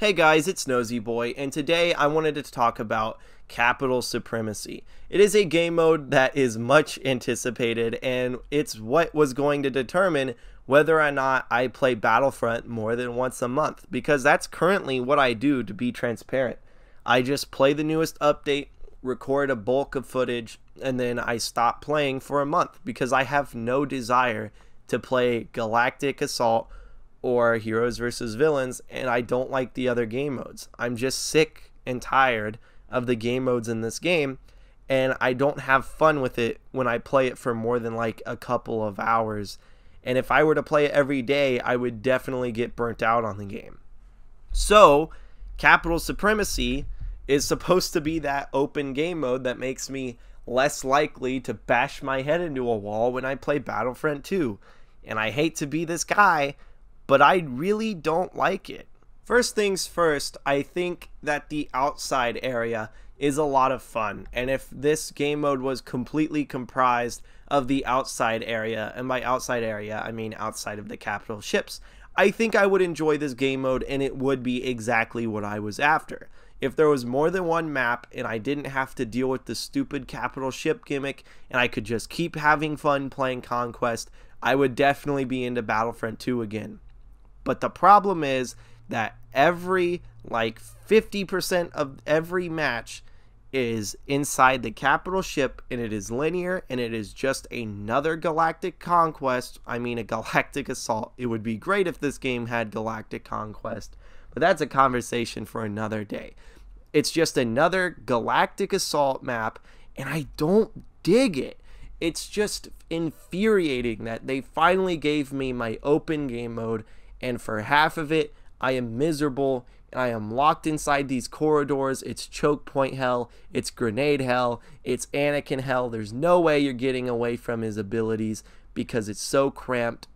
Hey guys, it's Nosy Boy, and today I wanted to talk about Capital Supremacy. It is a game mode that is much anticipated, and it's what was going to determine whether or not I play Battlefront more than once a month, because that's currently what I do, to be transparent. I just play the newest update, record a bulk of footage, and then I stop playing for a month because I have no desire to play Galactic Assault or Heroes versus Villains, and I don't like the other game modes. I'm just sick and tired of the game modes in this game, and I don't have fun with it when I play it for more than like a couple of hours. And if I were to play it every day, I would definitely get burnt out on the game. So, Capital Supremacy is supposed to be that open game mode that makes me less likely to bash my head into a wall when I play Battlefront 2. And I hate to be this guy, but I really don't like it. First things first, I think that the outside area is a lot of fun, and if this game mode was completely comprised of the outside area, and by outside area I mean outside of the capital ships, I think I would enjoy this game mode and it would be exactly what I was after. If there was more than one map and I didn't have to deal with the stupid capital ship gimmick and I could just keep having fun playing Conquest, I would definitely be into Battlefront 2 again. But the problem is that every, like 50% of every match is inside the capital ship, and it is linear, and it is just another galactic conquest. I mean, a galactic assault. It would be great if this game had galactic conquest, but that's a conversation for another day. It's just another galactic assault map, and I don't dig it. It's just infuriating that they finally gave me my open game mode, and for half of it, I am miserable, and I am locked inside these corridors. It's choke point hell, it's grenade hell, it's Anakin hell. There's no way you're getting away from his abilities because it's so cramped,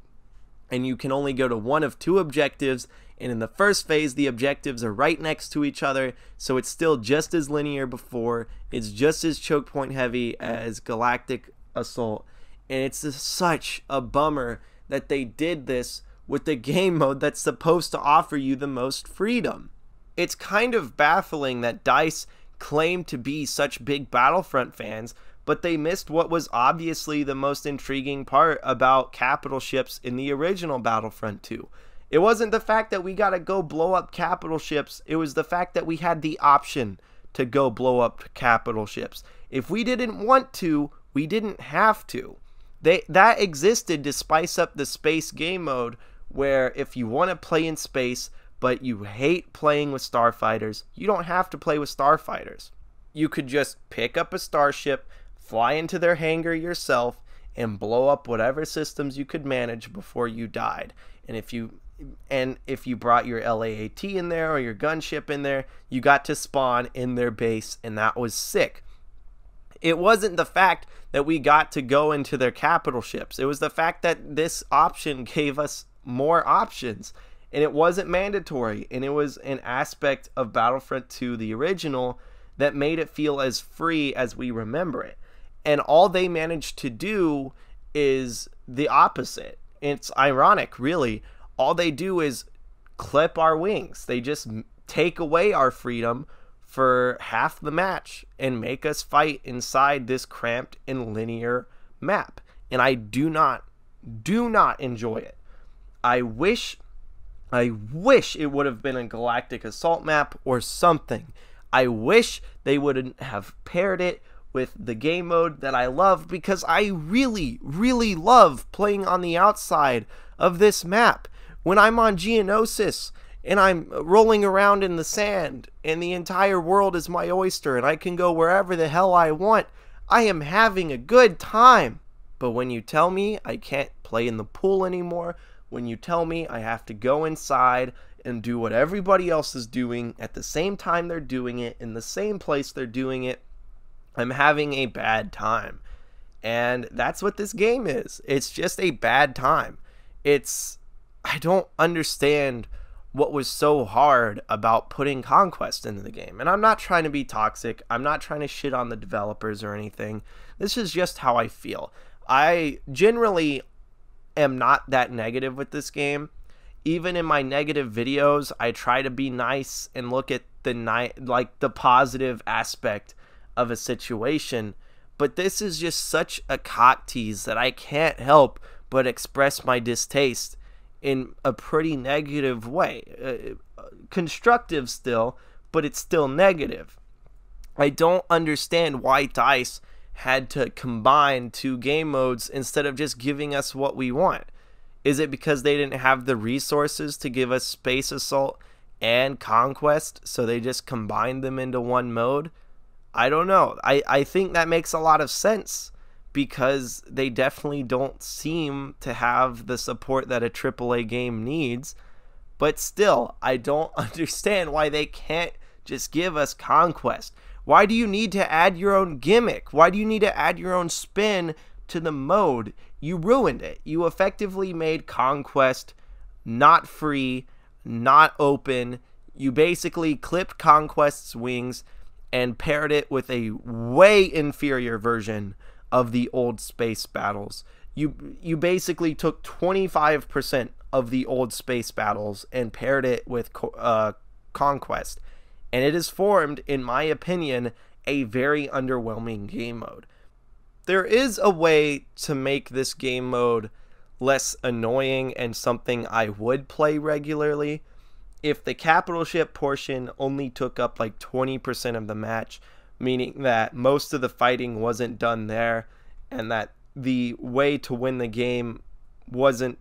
and you can only go to one of two objectives, and in the first phase, the objectives are right next to each other, so it's still just as linear before, it's just as choke point heavy as Galactic Assault, and it's just such a bummer that they did this with the game mode that's supposed to offer you the most freedom. It's kind of baffling that DICE claimed to be such big Battlefront fans, but they missed what was obviously the most intriguing part about capital ships in the original Battlefront 2. It wasn't the fact that we gotta go blow up capital ships, it was the fact that we had the option to go blow up capital ships. If we didn't want to, we didn't have to. That existed to spice up the space game mode, where if you want to play in space but you hate playing with starfighters, you don't have to play with starfighters. You could just pick up a starship, fly into their hangar yourself, and blow up whatever systems you could manage before you died. And if you brought your LAAT in there or your gunship in there, you got to spawn in their base, and that was sick. It wasn't the fact that we got to go into their capital ships. It was the fact that this option gave us more options, and it wasn't mandatory, and it was an aspect of Battlefront 2, the original, that made it feel as free as we remember it. And all they managed to do is the opposite. It's ironic, really. All they do is clip our wings. They just take away our freedom for half the match and make us fight inside this cramped and linear map. And I do not enjoy it. I wish it would have been a Galactic Assault map or something. I wish they wouldn't have paired it with the game mode that I love, because I really love playing on the outside of this map. When I'm on Geonosis and I'm rolling around in the sand and the entire world is my oyster and I can go wherever the hell I want, I am having a good time. But when you tell me I can't play in the pool anymore, when you tell me I have to go inside and do what everybody else is doing at the same time they're doing it, in the same place they're doing it, I'm having a bad time. And that's what this game is. It's just a bad time. I don't understand what was so hard about putting Conquest into the game. And I'm not trying to be toxic. I'm not trying to shit on the developers or anything. This is just how I feel. I generally am not that negative with this game. Even in my negative videos, I try to be nice and look at the positive aspect of a situation. But this is just such a cock tease that I can't help but express my distaste in a pretty negative way. Constructive still, but it's still negative. I don't understand why DICE had to combine two game modes instead of just giving us what we want. Is it because they didn't have the resources to give us Space Assault and Conquest, so they just combined them into one mode? I don't know. I think that makes a lot of sense, because they definitely don't seem to have the support that a AAA game needs. But still, I don't understand why they can't just give us Conquest. Why do you need to add your own gimmick? Why do you need to add your own spin to the mode? You ruined it. You effectively made Conquest not free, not open. You basically clipped Conquest's wings and paired it with a way inferior version of the old space battles. You basically took 25% of the old space battles and paired it with Conquest. And it has formed, in my opinion, a very underwhelming game mode. There is a way to make this game mode less annoying and something I would play regularly. If the capital ship portion only took up like 20% of the match, meaning that most of the fighting wasn't done there, and that the way to win the game wasn't,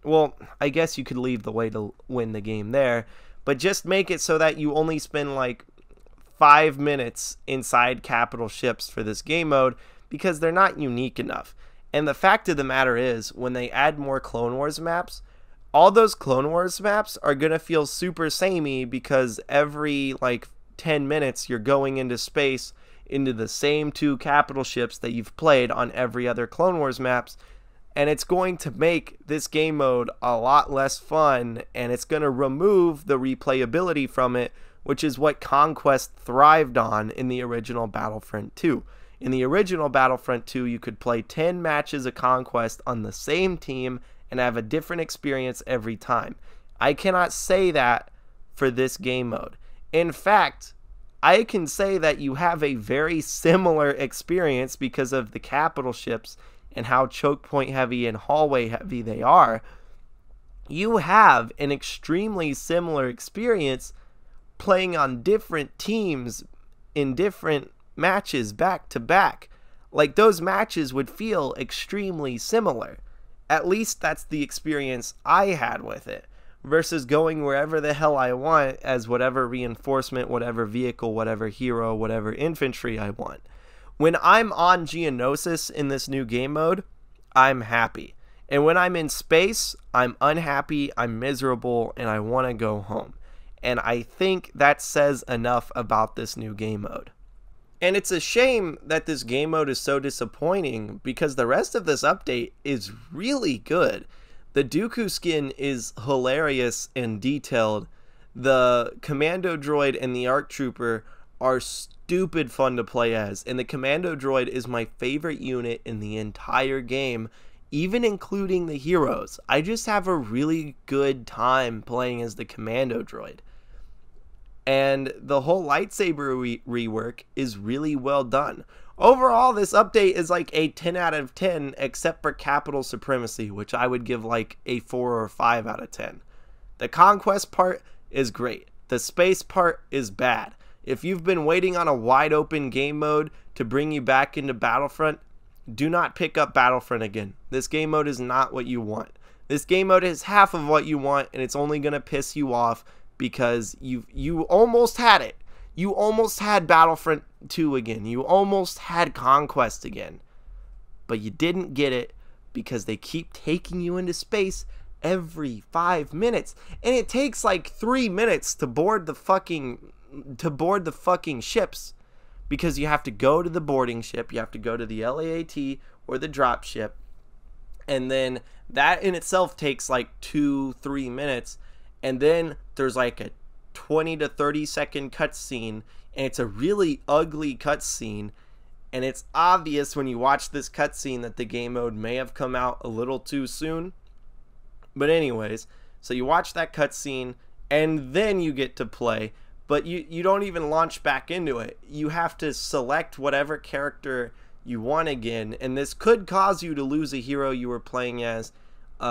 well, I guess you could leave the way to win the game there, but just make it so that you only spend like 5 minutes inside capital ships for this game mode, because they're not unique enough. And the fact of the matter is, when they add more Clone Wars maps, all those Clone Wars maps are going to feel super samey, because every like 10 minutes you're going into space into the same 2 capital ships that you've played on every other Clone Wars maps. And it's going to make this game mode a lot less fun, and it's going to remove the replayability from it, which is what Conquest thrived on in the original Battlefront 2. In the original Battlefront 2, you could play 10 matches of Conquest on the same team and have a different experience every time. I cannot say that for this game mode. In fact, I can say that you have a very similar experience because of the capital ships and how choke point heavy and hallway heavy they are. You have an extremely similar experience playing on different teams in different matches back to back. Like, those matches would feel extremely similar. At least that's the experience I had with it, versus going wherever the hell I want as whatever reinforcement, whatever vehicle, whatever hero, whatever infantry I want. When I'm on Geonosis in this new game mode, I'm happy. And when I'm in space, I'm unhappy, I'm miserable, and I want to go home. And I think that says enough about this new game mode. And it's a shame that this game mode is so disappointing, because the rest of this update is really good. The Dooku skin is hilarious and detailed. The Commando Droid and the ARC Trooper are stupid fun to play as, and the Commando Droid is my favorite unit in the entire game, even including the heroes. I just have a really good time playing as the Commando Droid. And the whole lightsaber rework is really well done. Overall, this update is like a 10 out of 10, except for Capital Supremacy, which I would give like a 4 or 5 out of 10. The Conquest part is great. The space part is bad. If you've been waiting on a wide open game mode to bring you back into Battlefront, do not pick up Battlefront again. This game mode is not what you want. This game mode is half of what you want, and it's only going to piss you off because you almost had it. You almost had Battlefront 2 again. You almost had Conquest again. But you didn't get it because they keep taking you into space every 5 minutes. And it takes like 3 minutes to board the fucking ships, because you have to go to the boarding ship, you have to go to the LAAT or the drop ship, and then that in itself takes like 2-3 minutes, and then there's like a 20 to 30 second cutscene, and it's a really ugly cutscene, and it's obvious when you watch this cutscene that the game mode may have come out a little too soon. But anyways, So you watch that cutscene and then you get to play, but you don't even launch back into it. You have to select whatever character you want again, and this could cause you to lose a hero you were playing as.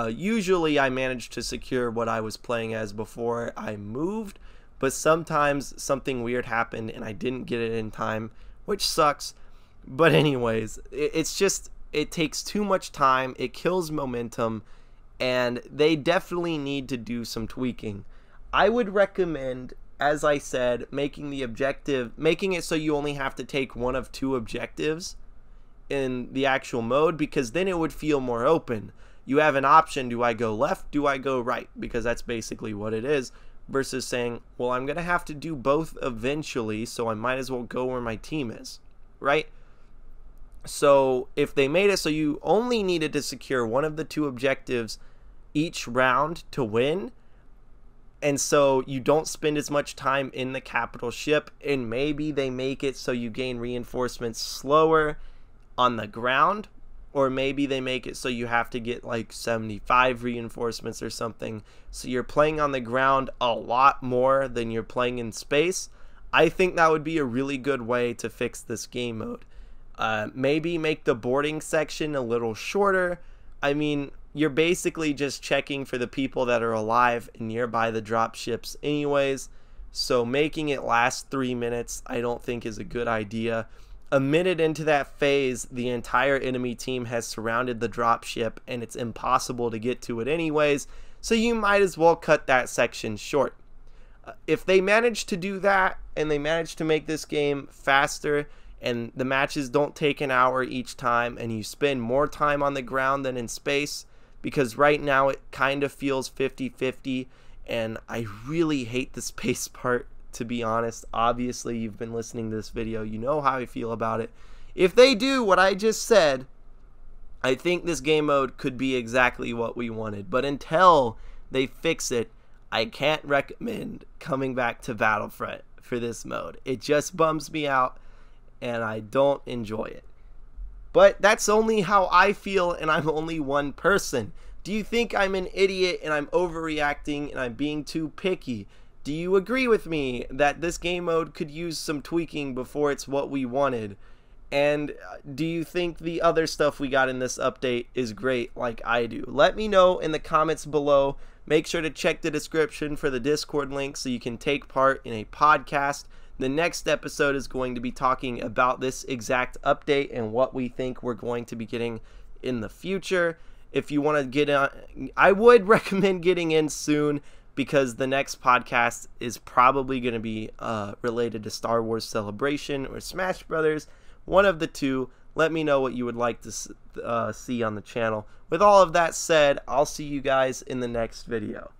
Usually I managed to secure what I was playing as before I moved, but sometimes something weird happened and I didn't get it in time, which sucks. But anyways, it's just, it takes too much time, it kills momentum, and they definitely need to do some tweaking. I would recommend, as I said, making it so you only have to take one of two objectives in the actual mode, because then it would feel more open. You have an option, do I go left, do I go right, because that's basically what it is, versus saying, well, I'm gonna have to do both eventually, so I might as well go where my team is, right? So if they made it so you only needed to secure one of the two objectives each round to win, and so you don't spend as much time in the capital ship, and maybe they make it so you gain reinforcements slower on the ground, or maybe they make it so you have to get like 75 reinforcements or something, so you're playing on the ground a lot more than you're playing in space. I think that would be a really good way to fix this game mode. Maybe make the boarding section a little shorter. I mean, you're basically just checking for the people that are alive and nearby the drop ships anyways, so making it last 3 minutes I don't think is a good idea. A minute into that phase, the entire enemy team has surrounded the drop ship and it's impossible to get to it anyways, so you might as well cut that section short. If they manage to do that and they manage to make this game faster and the matches don't take an hour each time and you spend more time on the ground than in space, because right now it kind of feels 50-50 and I really hate the space part, to be honest. Obviously you've been listening to this video, you know how I feel about it. If they do what I just said, I think this game mode could be exactly what we wanted, but until they fix it, I can't recommend coming back to Battlefront for this mode. It just bums me out and I don't enjoy it. But that's only how I feel, and I'm only one person. Do you think I'm an idiot and I'm overreacting and I'm being too picky? Do you agree with me that this game mode could use some tweaking before it's what we wanted? And do you think the other stuff we got in this update is great like I do? Let me know in the comments below. Make sure to check the description for the Discord link so you can take part in a podcast. The next episode is going to be talking about this exact update and what we think we're going to be getting in the future. If you want to get on, I would recommend getting in soon, because the next podcast is probably going to be related to Star Wars Celebration or Smash Brothers, one of the two. Let me know what you would like to see on the channel. With all of that said, I'll see you guys in the next video.